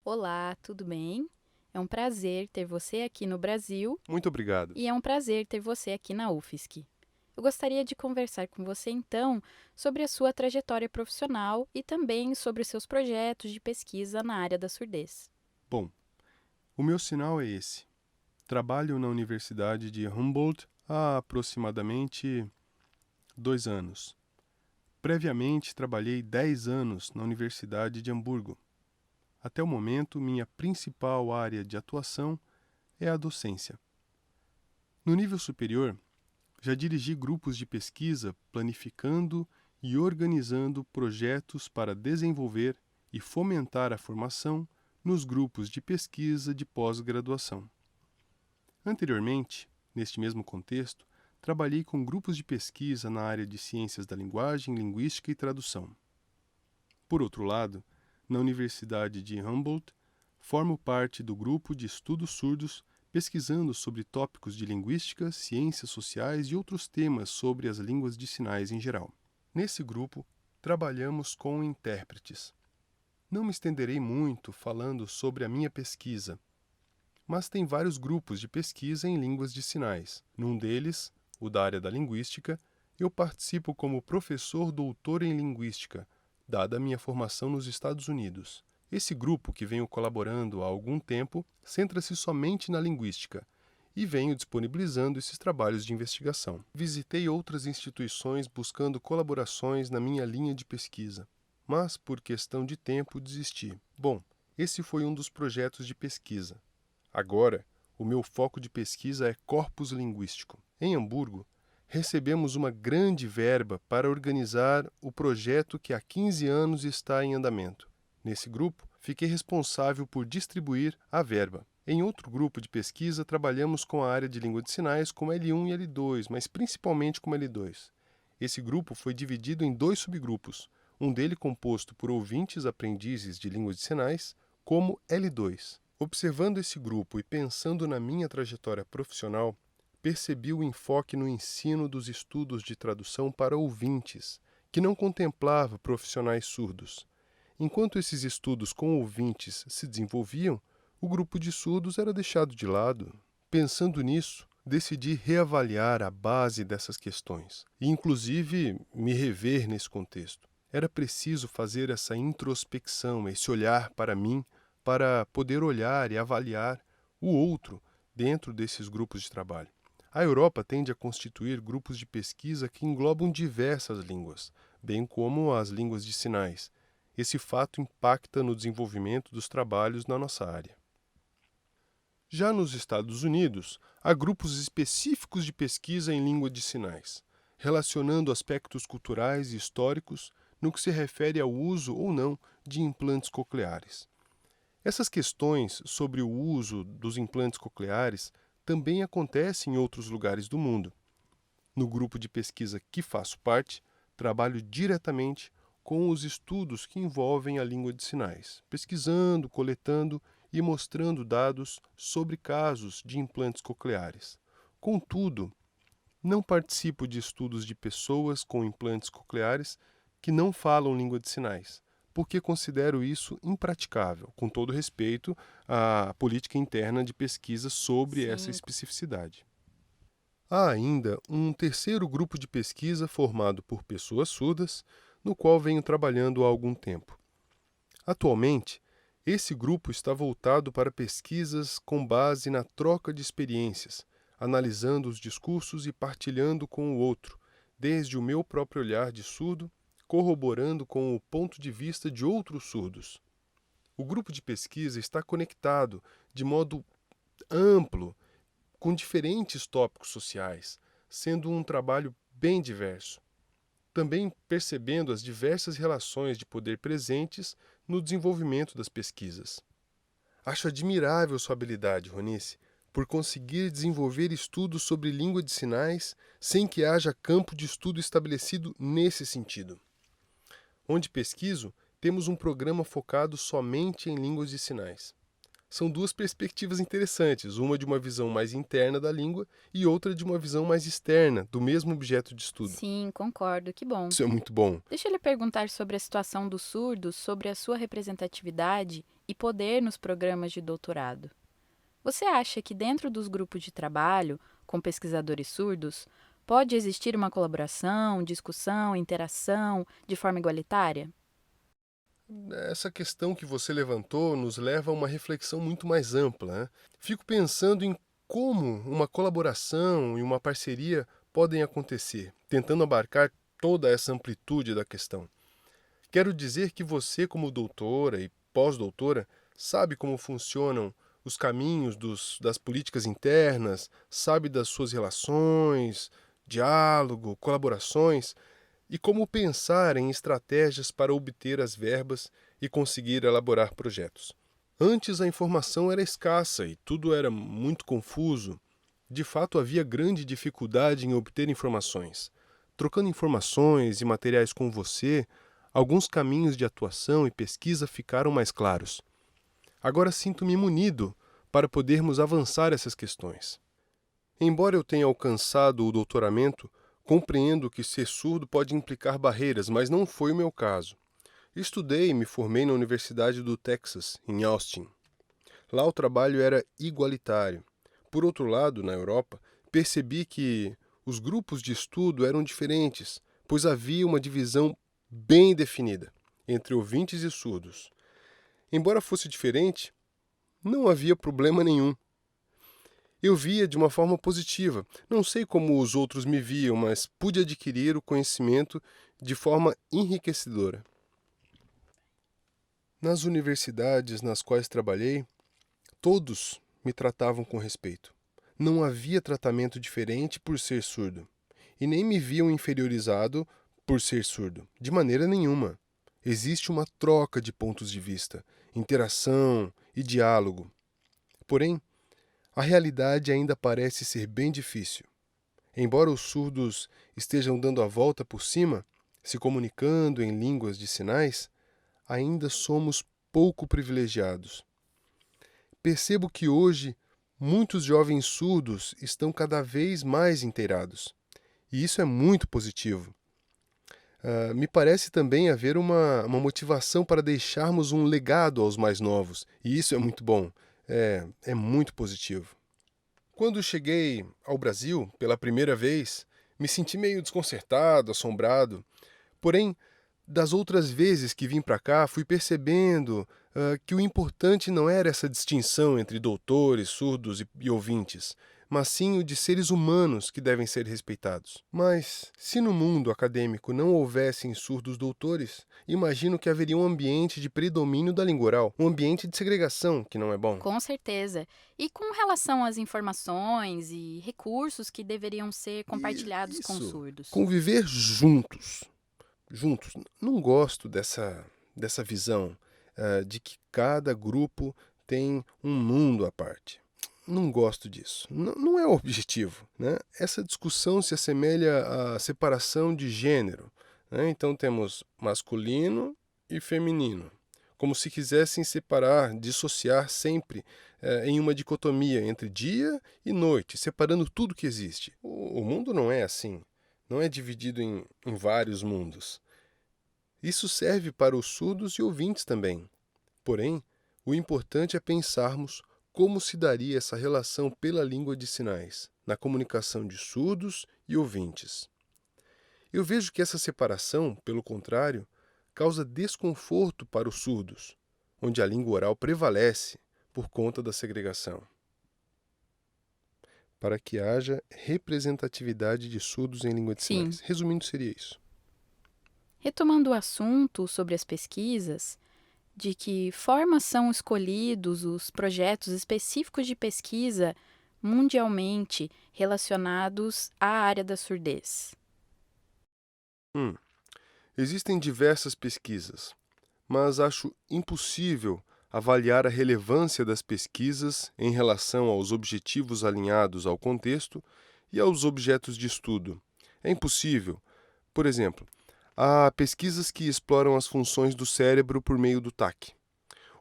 Olá, tudo bem? É um prazer ter você aqui no Brasil Muito obrigado. e é um prazer ter você aqui na UFSC. Eu gostaria de conversar com você então sobre a sua trajetória profissional e também sobre os seus projetos de pesquisa na área da surdez. Bom, o meu sinal é esse. Trabalho na Universidade de Humboldt há aproximadamente 2 anos. Previamente, trabalhei 10 anos na Universidade de Hamburgo. Até o momento, minha principal área de atuação é a docência. No nível superior, já dirigi grupos de pesquisa planificando e organizando projetos para desenvolver e fomentar a formação nos grupos de pesquisa de pós-graduação. Anteriormente, neste mesmo contexto, trabalhei com grupos de pesquisa na área de ciências da linguagem, linguística e tradução. Por outro lado, na Universidade de Humboldt, formo parte do grupo de estudos surdos pesquisando sobre tópicos de linguística, ciências sociais e outros temas sobre as línguas de sinais em geral. Nesse grupo, trabalhamos com intérpretes. Não me estenderei muito falando sobre a minha pesquisa, mas tem vários grupos de pesquisa em línguas de sinais. Num deles, o da área da linguística, eu participo como professor doutor em linguística, dada a minha formação nos Estados Unidos. Esse grupo, que venho colaborando há algum tempo, centra-se somente na linguística e venho disponibilizando esses trabalhos de investigação. Visitei outras instituições buscando colaborações na minha linha de pesquisa, mas por questão de tempo desisti. Bom, esse foi um dos projetos de pesquisa. Agora, o meu foco de pesquisa é corpus linguístico. Em Hamburgo, recebemos uma grande verba para organizar o projeto que há 15 anos está em andamento. Nesse grupo, fiquei responsável por distribuir a verba. Em outro grupo de pesquisa, trabalhamos com a área de língua de sinais como L1 e L2, mas principalmente como L2. Esse grupo foi dividido em 2 subgrupos, um dele composto por ouvintes aprendizes de língua de sinais, como L2. Observando esse grupo e pensando na minha trajetória profissional, percebi o enfoque no ensino dos estudos de tradução para ouvintes, que não contemplava profissionais surdos. Enquanto esses estudos com ouvintes se desenvolviam, o grupo de surdos era deixado de lado. Pensando nisso, decidi reavaliar a base dessas questões e, inclusive, me rever nesse contexto. Era preciso fazer essa introspecção, esse olhar para mim, para poder olhar e avaliar o outro dentro desses grupos de trabalho. A Europa tende a constituir grupos de pesquisa que englobam diversas línguas, bem como as línguas de sinais. Esse fato impacta no desenvolvimento dos trabalhos na nossa área. Já nos Estados Unidos, há grupos específicos de pesquisa em língua de sinais, relacionando aspectos culturais e históricos no que se refere ao uso ou não de implantes cocleares. Essas questões sobre o uso dos implantes cocleares também acontecem em outros lugares do mundo. No grupo de pesquisa que faço parte, trabalho diretamente com os estudos que envolvem a língua de sinais, pesquisando, coletando e mostrando dados sobre casos de implantes cocleares. Contudo, não participo de estudos de pessoas com implantes cocleares que não falam língua de sinais, porque considero isso impraticável, com todo respeito à política interna de pesquisa sobre essa Sim, especificidade. Há ainda um terceiro grupo de pesquisa formado por pessoas surdas, no qual venho trabalhando há algum tempo. Atualmente, esse grupo está voltado para pesquisas com base na troca de experiências, analisando os discursos e partilhando com o outro, desde o meu próprio olhar de surdo, corroborando com o ponto de vista de outros surdos. O grupo de pesquisa está conectado de modo amplo com diferentes tópicos sociais, sendo um trabalho bem diverso. Também percebendo as diversas relações de poder presentes no desenvolvimento das pesquisas. Acho admirável sua habilidade, Ronice, por conseguir desenvolver estudos sobre língua de sinais sem que haja campo de estudo estabelecido nesse sentido. Onde pesquiso, temos um programa focado somente em línguas de sinais. São duas perspectivas interessantes, uma de uma visão mais interna da língua e outra de uma visão mais externa do mesmo objeto de estudo. Sim, concordo, que bom. Isso é muito bom. Deixa eu lhe perguntar sobre a situação dos surdos, sobre a sua representatividade e poder nos programas de doutorado. Você acha que dentro dos grupos de trabalho, com pesquisadores surdos, pode existir uma colaboração, discussão, interação de forma igualitária? Essa questão que você levantou nos leva a uma reflexão muito mais ampla, né? Fico pensando em como uma colaboração e uma parceria podem acontecer, tentando abarcar toda essa amplitude da questão. Quero dizer que você, como doutora e pós-doutora, sabe como funcionam os caminhos das políticas internas, sabe das suas relações, diálogo, colaborações e como pensar em estratégias para obter as verbas e conseguir elaborar projetos. Antes a informação era escassa e tudo era muito confuso. De fato, havia grande dificuldade em obter informações. Trocando informações e materiais com você, alguns caminhos de atuação e pesquisa ficaram mais claros. Agora sinto-me munido para podermos avançar essas questões. Embora eu tenha alcançado o doutoramento, compreendo que ser surdo pode implicar barreiras, mas não foi o meu caso. Estudei e me formei na Universidade do Texas, em Austin. Lá o trabalho era igualitário. Por outro lado, na Europa, percebi que os grupos de estudo eram diferentes, pois havia uma divisão bem definida entre ouvintes e surdos. Embora fosse diferente, não havia problema nenhum. Eu via de uma forma positiva. Não sei como os outros me viam, mas pude adquirir o conhecimento de forma enriquecedora. Nas universidades nas quais trabalhei, todos me tratavam com respeito. Não havia tratamento diferente por ser surdo, e nem me viam inferiorizado por ser surdo, de maneira nenhuma. Existe uma troca de pontos de vista, interação e diálogo. Porém, a realidade ainda parece ser bem difícil. Embora os surdos estejam dando a volta por cima, se comunicando em línguas de sinais, ainda somos pouco privilegiados. Percebo que hoje muitos jovens surdos estão cada vez mais inteirados. E isso é muito positivo. Me parece também haver uma motivação para deixarmos um legado aos mais novos. E isso é muito bom. É muito positivo. Quando cheguei ao Brasil pela primeira vez, me senti meio desconcertado, assombrado. Porém, das outras vezes que vim para cá, fui percebendo que o importante não era essa distinção entre doutores, surdos e ouvintes, mas sim o de seres humanos que devem ser respeitados. Mas, se no mundo acadêmico não houvessem surdos doutores, imagino que haveria um ambiente de predomínio da língua oral, um ambiente de segregação, que não é bom. Com certeza. E com relação às informações e recursos que deveriam ser compartilhados com Isso, surdos? conviver juntos. Não gosto dessa visão de que cada grupo tem um mundo à parte. Não gosto disso. Não é o objetivo, né? Essa discussão se assemelha à separação de gênero, né? Então temos masculino e feminino, como se quisessem separar, dissociar sempre em uma dicotomia entre dia e noite, separando tudo que existe. O mundo não é assim. Não é dividido em vários mundos. Isso serve para os surdos e ouvintes também. Porém, o importante é pensarmos como se daria essa relação pela língua de sinais, na comunicação de surdos e ouvintes. Eu vejo que essa separação, pelo contrário, causa desconforto para os surdos, onde a língua oral prevalece por conta da segregação. Para que haja representatividade de surdos em língua de Sim. sinais. Resumindo, seria isso. Retomando o assunto sobre as pesquisas, de que forma são escolhidos os projetos específicos de pesquisa mundialmente relacionados à área da surdez? Existem diversas pesquisas, mas acho impossível avaliar a relevância das pesquisas em relação aos objetivos alinhados ao contexto e aos objetos de estudo. É impossível. Por exemplo, há pesquisas que exploram as funções do cérebro por meio do taque.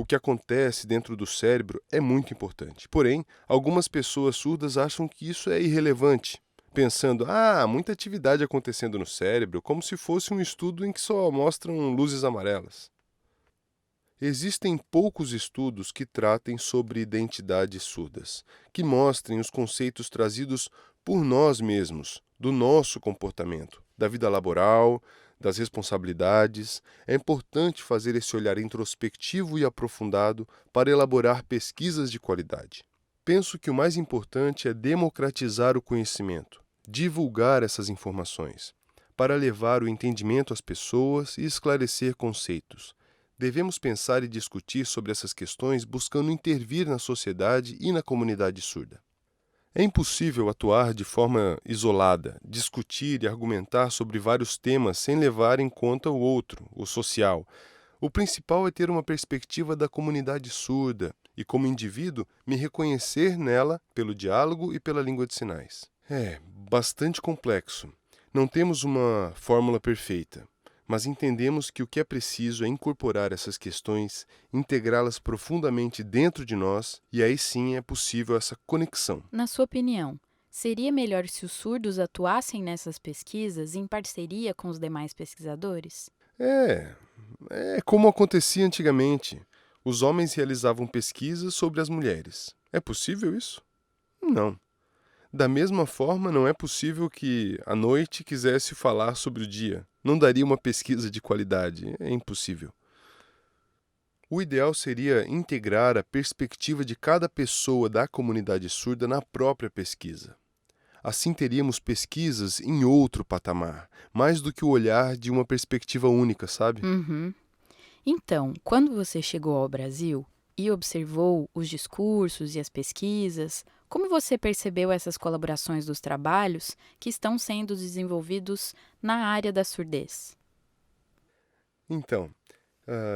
o que acontece dentro do cérebro é muito importante. Porém, algumas pessoas surdas acham que isso é irrelevante, pensando, muita atividade acontecendo no cérebro, como se fosse um estudo em que só mostram luzes amarelas. Existem poucos estudos que tratem sobre identidades surdas, que mostrem os conceitos trazidos por nós mesmos, do nosso comportamento, da vida laboral, das responsabilidades. É importante fazer esse olhar introspectivo e aprofundado para elaborar pesquisas de qualidade. Penso que o mais importante é democratizar o conhecimento, divulgar essas informações, para levar o entendimento às pessoas e esclarecer conceitos. Devemos pensar e discutir sobre essas questões buscando intervir na sociedade e na comunidade surda. É impossível atuar de forma isolada, discutir e argumentar sobre vários temas sem levar em conta o outro, o social. O principal é ter uma perspectiva da comunidade surda e, como indivíduo, me reconhecer nela pelo diálogo e pela língua de sinais. É bastante complexo. Não temos uma fórmula perfeita, mas entendemos que o que é preciso é incorporar essas questões, integrá-las profundamente dentro de nós, e aí sim é possível essa conexão. Na sua opinião, seria melhor se os surdos atuassem nessas pesquisas em parceria com os demais pesquisadores? É como acontecia antigamente. Os homens realizavam pesquisas sobre as mulheres. É possível isso? Não. Da mesma forma, não é possível que a noite quisesse falar sobre o dia. Não daria uma pesquisa de qualidade. É impossível. O ideal seria integrar a perspectiva de cada pessoa da comunidade surda na própria pesquisa. Assim teríamos pesquisas em outro patamar, mais do que o olhar de uma perspectiva única, sabe? Uhum. Então, quando você chegou ao Brasil e observou os discursos e as pesquisas, como você percebeu essas colaborações dos trabalhos que estão sendo desenvolvidos na área da surdez? Então,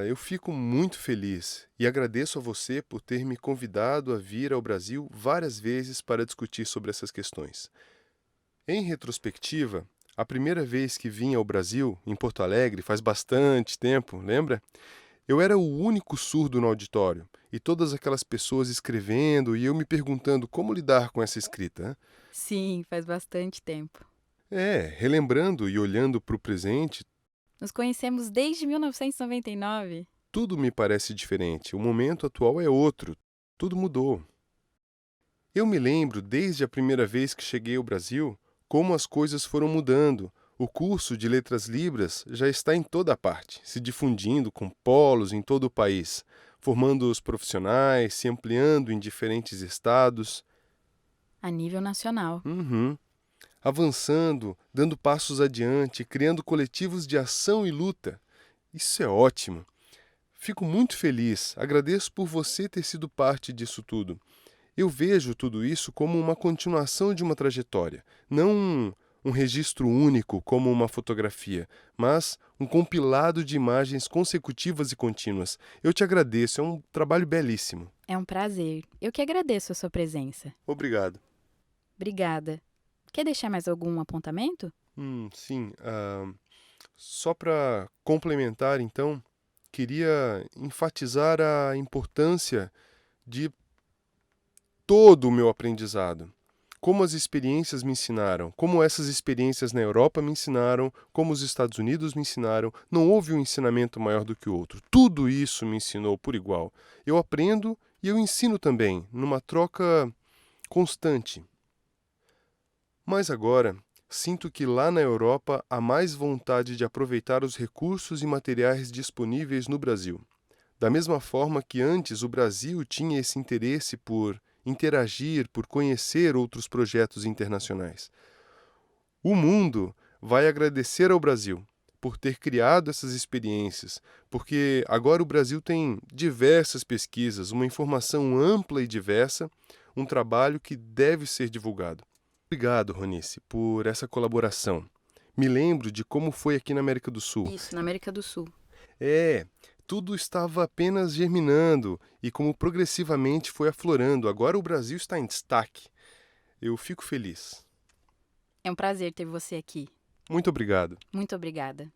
eu fico muito feliz e agradeço a você por ter me convidado a vir ao Brasil várias vezes para discutir sobre essas questões. Em retrospectiva, a primeira vez que vim ao Brasil, em Porto Alegre, faz bastante tempo, lembra? Eu era o único surdo no auditório, e todas aquelas pessoas escrevendo e eu me perguntando como lidar com essa escrita, né? Sim, faz bastante tempo. Relembrando e olhando para o presente, Nos conhecemos desde 1999. tudo me parece diferente. O momento atual é outro. Tudo mudou. Eu me lembro, desde a primeira vez que cheguei ao Brasil, como as coisas foram mudando. O curso de Letras Libras já está em toda parte, se difundindo com polos em todo o país, formando os profissionais, se ampliando em diferentes estados. A nível nacional. Uhum. Avançando, dando passos adiante, criando coletivos de ação e luta. Isso é ótimo. Fico muito feliz, agradeço por você ter sido parte disso tudo. Eu vejo tudo isso como uma continuação de uma trajetória, não um registro único como uma fotografia, mas um compilado de imagens consecutivas e contínuas. Eu te agradeço, é um trabalho belíssimo. É um prazer. Eu que agradeço a sua presença. Obrigado. Obrigada. Quer deixar mais algum apontamento? Sim. Só para complementar, então, queria enfatizar a importância de todo o meu aprendizado. Como as experiências me ensinaram, como essas experiências na Europa me ensinaram, como os Estados Unidos me ensinaram, não houve um ensinamento maior do que o outro. Tudo isso me ensinou por igual. Eu aprendo e eu ensino também, numa troca constante. Mas agora, sinto que lá na Europa há mais vontade de aproveitar os recursos e materiais disponíveis no Brasil. Da mesma forma que antes o Brasil tinha esse interesse por interagir, por conhecer outros projetos internacionais. O mundo vai agradecer ao Brasil por ter criado essas experiências, porque agora o Brasil tem diversas pesquisas, uma informação ampla e diversa, um trabalho que deve ser divulgado. Obrigado, Ronice, por essa colaboração. Me lembro de como foi aqui na América do Sul. Isso, na América do Sul. Tudo estava apenas germinando e como progressivamente foi aflorando. Agora o Brasil está em destaque. Eu fico feliz. É um prazer ter você aqui. Muito obrigado. Muito obrigada.